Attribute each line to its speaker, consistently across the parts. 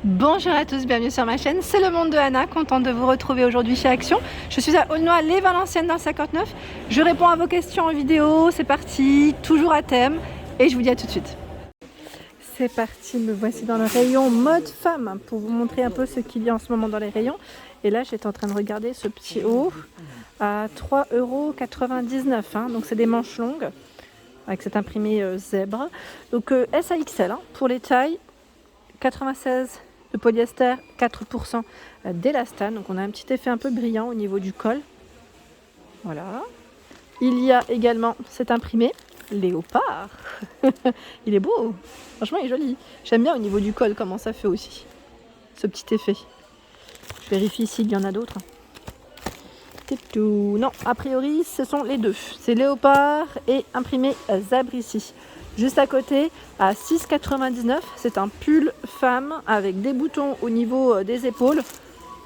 Speaker 1: Bonjour à tous, bienvenue sur ma chaîne, c'est le monde de Anna, contente de vous retrouver aujourd'hui chez Action. Je suis à Aulnoy-les-Valenciennes dans le 59. Je réponds à vos questions en vidéo, c'est parti, toujours à thème, et je vous dis à tout de suite. C'est parti, me voici dans le rayon mode femme pour vous montrer un peu ce qu'il y a en ce moment dans les rayons. Et là, j'étais en train de regarder ce petit haut à 3,99 €, hein. Donc c'est des manches longues avec cet imprimé zèbre. Donc S à XL hein, pour les tailles, 96 de polyester, 4% d'élastane. Donc on a un petit effet un peu brillant au niveau du col. Voilà. Il y a également cet imprimé léopard. Il est beau. Franchement, il est joli. J'aime bien au niveau du col comment ça fait aussi. Ce petit effet. Je vérifie s'il y en a d'autres. Non, a priori, ce sont les deux. C'est léopard et imprimé zèbre ici. Juste à côté, à 6,99 €, c'est un pull femme avec des boutons au niveau des épaules.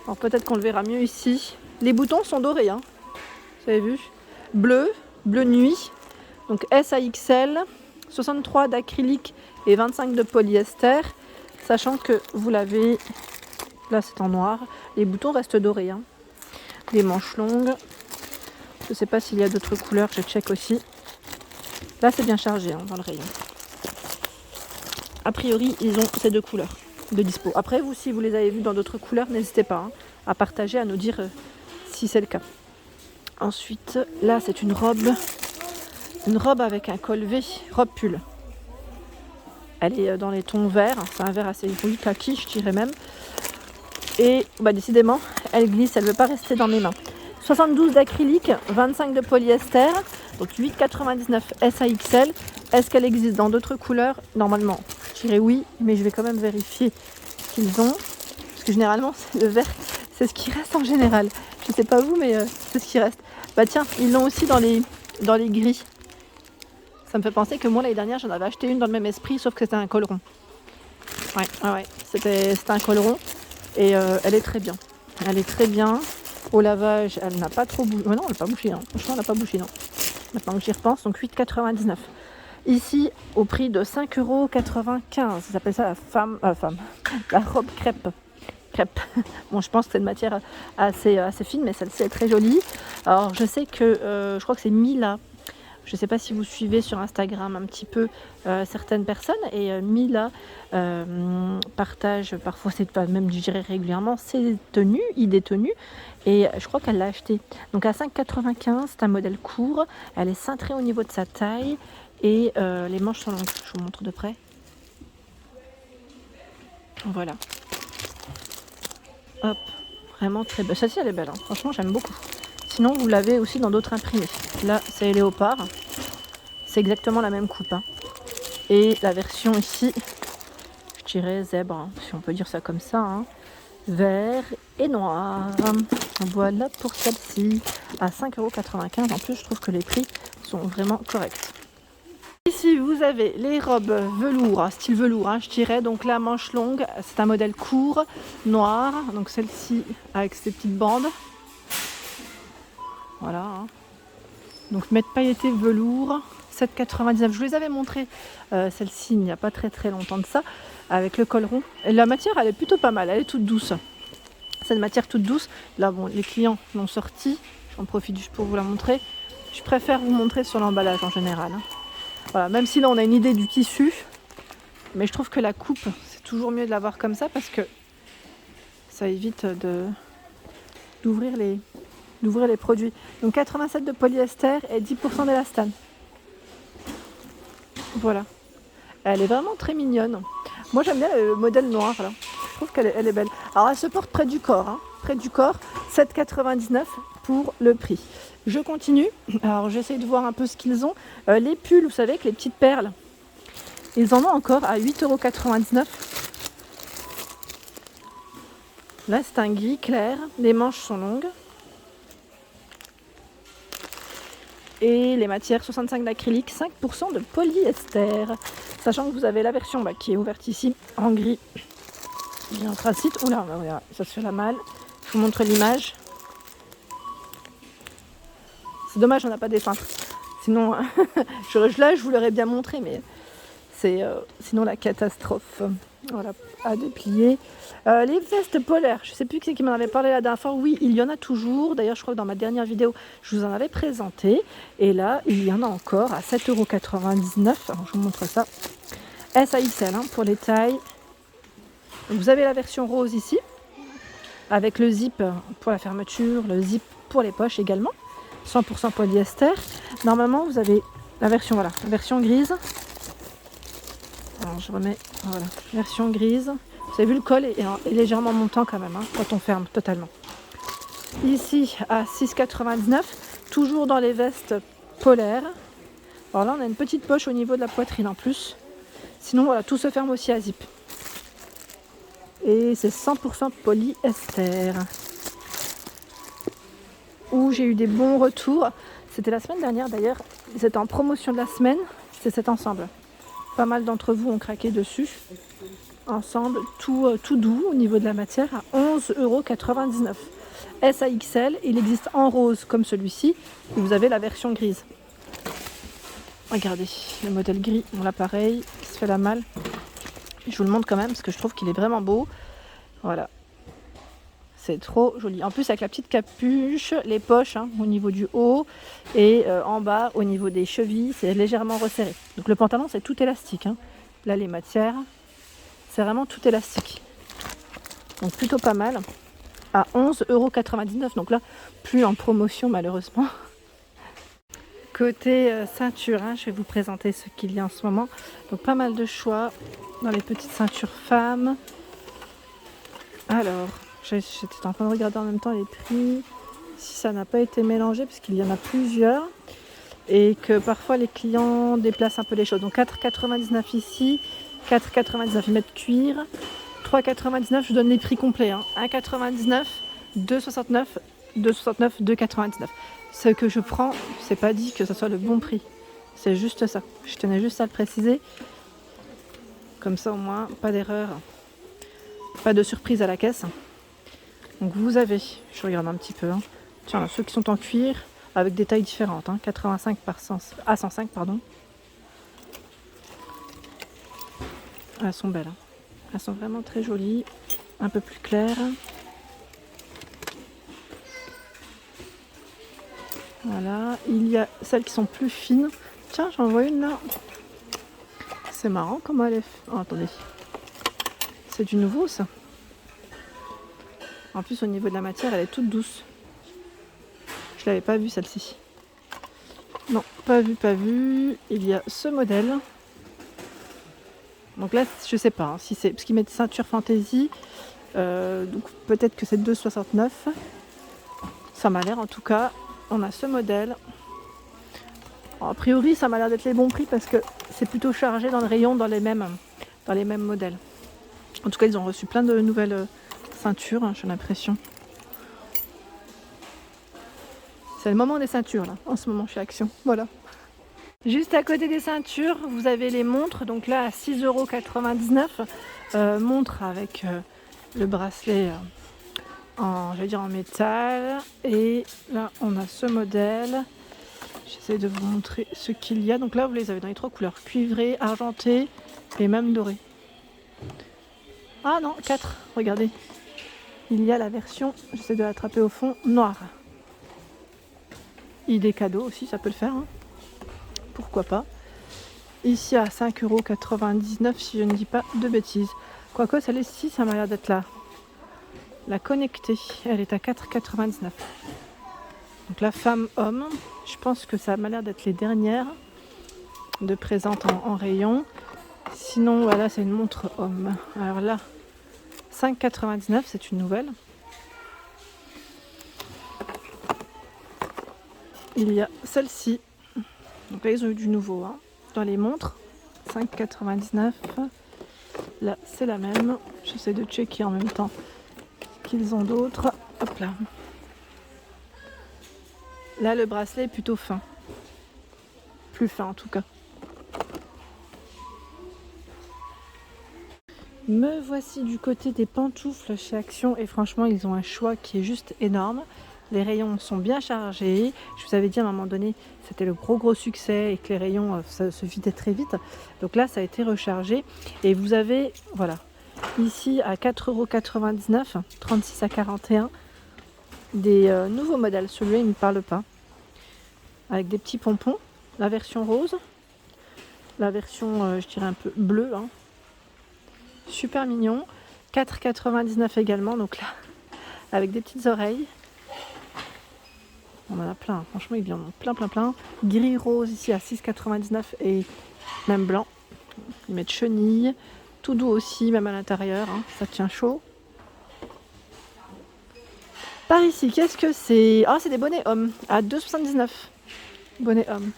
Speaker 1: Alors peut-être qu'on le verra mieux ici. Les boutons sont dorés, hein. Vous avez vu? Bleu nuit. Donc S à XL, 63 d'acrylique et 25 de polyester. Sachant que vous l'avez, là c'est en noir. Les boutons restent dorés, hein. Des manches longues. Je ne sais pas s'il y a d'autres couleurs, je check aussi. Là c'est bien chargé hein, dans le rayon. A priori ils ont ces deux couleurs de dispo. Après vous, si vous les avez vus dans d'autres couleurs, n'hésitez pas hein, à partager, à nous dire si c'est le cas. Ensuite là c'est une robe avec un col V, robe pull. Elle est dans les tons verts, c'est un vert assez joli, kaki je dirais même. Et bah, décidément elle glisse, elle ne veut pas rester dans mes mains. 72 d'acrylique, 25 de polyester, donc 8,99 € S à XL. Est-ce qu'elle existe dans d'autres couleurs? Normalement, je dirais oui, mais je vais quand même vérifier qu'ils ont. Parce que généralement, le vert, c'est ce qui reste en général. Je ne sais pas vous, mais c'est ce qui reste. Bah tiens, ils l'ont aussi dans les gris. Ça me fait penser que moi, l'année dernière, j'en avais acheté une dans le même esprit, sauf que c'était un col rond. Ouais, c'était un col rond. Et elle est très bien. Elle est très bien. Au lavage, elle n'a pas trop bougé. Oh non, elle n'a pas bougé. Hein. Franchement, elle n'a pas bougé. Non. Maintenant que j'y repense, donc 8,99 €. Ici, au prix de 5,95 €. Ça s'appelle ça la robe crêpe. Bon, je pense que c'est une matière assez fine, mais celle-ci est très jolie. Alors, je sais que je crois que c'est Mila. Je ne sais pas si vous suivez sur Instagram un petit peu certaines personnes, et Mila partage parfois, même je dirais régulièrement, ses tenues, idées tenues, et je crois qu'elle l'a acheté. Donc à 5,95 €, c'est un modèle court, elle est cintrée au niveau de sa taille, et les manches sont longues. Je vous montre de près. Voilà. Hop, vraiment très belle. Celle-ci elle est belle, hein. Franchement j'aime beaucoup. Sinon vous l'avez aussi dans d'autres imprimés. Là c'est léopard. C'est exactement la même coupe. Hein. Et la version ici, je dirais zèbre, hein, si on peut dire ça comme ça. Hein. Vert et noir. Voilà pour celle-ci. À 5,95 €. En plus, je trouve que les prix sont vraiment corrects. Ici, vous avez les robes velours, style velours, hein, je dirais. Donc la manche longue, c'est un modèle court, noir. Donc celle-ci avec ces petites bandes. Voilà. Hein. Donc mètre pailleté velours. 7,99 €. Je vous les avais montré celle-ci il n'y a pas très longtemps de ça, avec le col rond. Et la matière, elle est plutôt pas mal, elle est toute douce. C'est une matière toute douce. Là, bon, les clients l'ont sortie. J'en profite juste pour vous la montrer. Je préfère vous montrer sur l'emballage en général. Hein. Voilà, même si là, on a une idée du tissu. Mais je trouve que la coupe, c'est toujours mieux de l'avoir comme ça parce que ça évite d'ouvrir les produits. Donc 87 de polyester et 10% d'élastane. Voilà. Elle est vraiment très mignonne. Moi j'aime bien le modèle noir là. Je trouve qu'elle est belle. Alors elle se porte près du corps. Hein. Près du corps, 7,99 € pour le prix. Je continue. Alors j'essaie de voir un peu ce qu'ils ont. Les pulls, vous savez, avec les petites perles. Ils en ont encore à 8,99 €. Là c'est un gris clair. Les manches sont longues. Et les matières 65 d'acrylique, 5% de polyester. Sachant que vous avez la version qui est ouverte ici en gris et anthracite. Oula, ça se fait la malle. Je vous montre l'image. C'est dommage, on n'a pas des cintres. Sinon, là, je vous l'aurais bien montré, mais c'est sinon la catastrophe. Voilà, à déplier. Les vestes polaires, je ne sais plus qui c'est qui m'en avait parlé la dernière fois. Oui, il y en a toujours. D'ailleurs, je crois que dans ma dernière vidéo, je vous en avais présenté. Et là, il y en a encore à 7,99 €. Alors, je vous montre ça. S à XL pour les tailles. Vous avez la version rose ici, avec le zip pour la fermeture, le zip pour les poches également. 100% polyester. Normalement, vous avez la version, voilà, la version grise. Alors je remets, voilà, version grise. Vous avez vu, le col est légèrement montant quand même, quand on ferme totalement. Ici à 6,99 €, toujours dans les vestes polaires. Alors là on a une petite poche au niveau de la poitrine en plus. Sinon voilà, tout se ferme aussi à zip. Et c'est 100% polyester. Où j'ai eu des bons retours. C'était la semaine dernière d'ailleurs. C'était en promotion de la semaine. C'est cet ensemble. Pas mal d'entre vous ont craqué dessus. Ensemble, tout doux au niveau de la matière à 11,99 €. S à XL, il existe en rose comme celui-ci. Et vous avez la version grise. Regardez, le modèle gris, on l'a pareil, il se fait la malle. Je vous le montre quand même parce que je trouve qu'il est vraiment beau. Voilà. C'est trop joli. En plus avec la petite capuche, les poches au niveau du haut et en bas au niveau des chevilles, c'est légèrement resserré. Donc le pantalon c'est tout élastique. Là les matières, c'est vraiment tout élastique. Donc plutôt pas mal. À 11,99 €. Donc là, plus en promotion malheureusement. Côté ceinture, je vais vous présenter ce qu'il y a en ce moment. Donc pas mal de choix dans les petites ceintures femmes. Alors, j'étais en train de regarder en même temps les prix, si ça n'a pas été mélangé, parce qu'il y en a plusieurs, et que parfois les clients déplacent un peu les choses. Donc 4,99 € ici, 4,99 € ils mettent cuir, 3,99 €, je vous donne les prix complets, 1,99 €, 2,69 €, 2,69 €, 2,99 €. Ce que je prends, c'est pas dit que ce soit le bon prix, c'est juste ça. Je tenais juste à le préciser, comme ça au moins, pas d'erreur. Pas de surprise à la caisse. Donc vous avez, je regarde un petit peu, tiens, ceux qui sont en cuir avec des tailles différentes, 85 à 105 pardon. Elles sont belles, elles sont vraiment très jolies, un peu plus claires. Voilà, il y a celles qui sont plus fines. Tiens, j'en vois une là. C'est marrant comment elle est. Oh, attendez. C'est du nouveau ça. En plus au niveau de la matière elle est toute douce. Je l'avais pas vue celle-ci. Non, pas vue. Il y a ce modèle. Donc là je sais pas si c'est parce qu'ils mettent ceinture fantaisie. Donc peut-être que c'est 2,69 €. Ça m'a l'air en tout cas. On a ce modèle. Alors, a priori ça m'a l'air d'être les bons prix parce que c'est plutôt chargé dans le rayon dans les mêmes modèles. En tout cas, ils ont reçu plein de nouvelles ceintures, j'ai l'impression. C'est le moment des ceintures, là, en ce moment chez Action. Voilà. Juste à côté des ceintures, vous avez les montres. Donc là, à 6,99 €. Montre avec le bracelet en métal. Et là, on a ce modèle. J'essaie de vous montrer ce qu'il y a. Donc là, vous les avez dans les trois couleurs. Cuivré, argenté et même doré. Ah non, 4, regardez. Il y a la version, j'essaie de l'attraper au fond, noire. Idée cadeau aussi, ça peut le faire. Pourquoi pas. Ici à 5,99 € si je ne dis pas de bêtises. Quoique celle-ci, ça m'a l'air d'être là. La connectée, elle est à 4,99 €. Donc la femme-homme, je pense que ça m'a l'air d'être les dernières de présentes en rayon. Sinon, voilà, c'est une montre homme. Alors là, 5,99 €, c'est une nouvelle. Il y a celle-ci. Donc là, ils ont eu du nouveau dans les montres. 5,99 €. Là, c'est la même. J'essaie de checker en même temps qu'ils ont d'autres. Hop là. Là, le bracelet est plutôt fin. Plus fin en tout cas. Me voici du côté des pantoufles chez Action et franchement ils ont un choix qui est juste énorme. Les rayons sont bien chargés. Je vous avais dit à un moment donné, c'était le gros succès et que les rayons ça se vidaient très vite. Donc là, ça a été rechargé. Et vous avez, voilà, ici à 4,99 €, 36 à 41, des nouveaux modèles. Celui-là, il ne me parle pas. Avec des petits pompons. La version rose. La version, je dirais un peu bleue. Hein. Super mignon. 4,99 également. Donc là, avec des petites oreilles. On en a plein. Franchement, ils viennent plein. Gris rose ici à 6,99 et même blanc. Ils mettent chenille. Tout doux aussi, même à l'intérieur. Hein. Ça tient chaud. Par ici, qu'est-ce que c'est? Ah, c'est des bonnets hommes à 2,79 €. Bonnets hommes.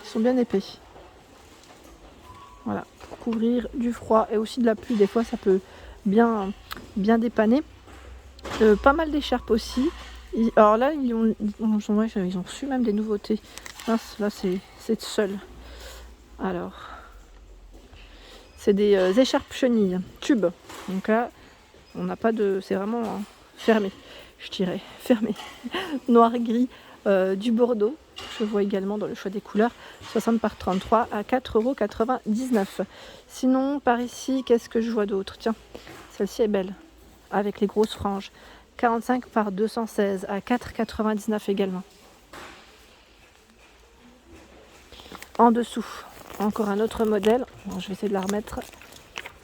Speaker 1: Ils sont bien épais. Voilà, pour couvrir du froid et aussi de la pluie. Des fois, ça peut bien dépanner. Pas mal d'écharpes aussi. Alors là, ils ont reçu même des nouveautés. Là, c'est seul. Alors, c'est des écharpes chenilles, tubes. Donc là, on n'a pas de... C'est vraiment fermé, je dirais. Fermé. Noir-gris, du bordeaux. Je vois également dans le choix des couleurs. 60 par 33 à 4,99 €. Sinon, par ici, qu'est-ce que je vois d'autre? Tiens, celle-ci est belle. Avec les grosses franges. 45 par 216 à 4,99 € également. En dessous, encore un autre modèle. Bon, je vais essayer de la remettre,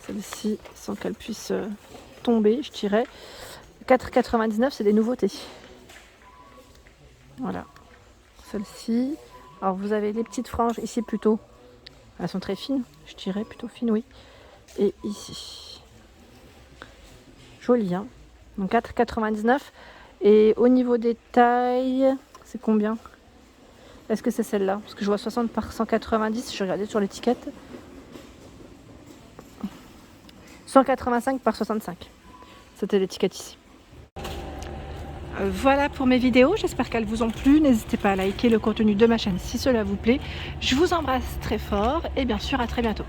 Speaker 1: celle-ci, sans qu'elle puisse tomber, je dirais. 4,99 €, c'est des nouveautés. Voilà. Celle-ci. Alors vous avez les petites franges ici plutôt. Elles sont très fines, je dirais, plutôt fines, oui. Et ici. Joli, hein. Donc 4,99 €. Et au niveau des tailles, c'est combien? Est-ce que c'est celle-là? Parce que je vois 60 par 190, je regardais sur l'étiquette. 185 par 65. C'était l'étiquette ici. Voilà pour mes vidéos, j'espère qu'elles vous ont plu. N'hésitez pas à liker le contenu de ma chaîne si cela vous plaît. Je vous embrasse très fort et bien sûr à très bientôt.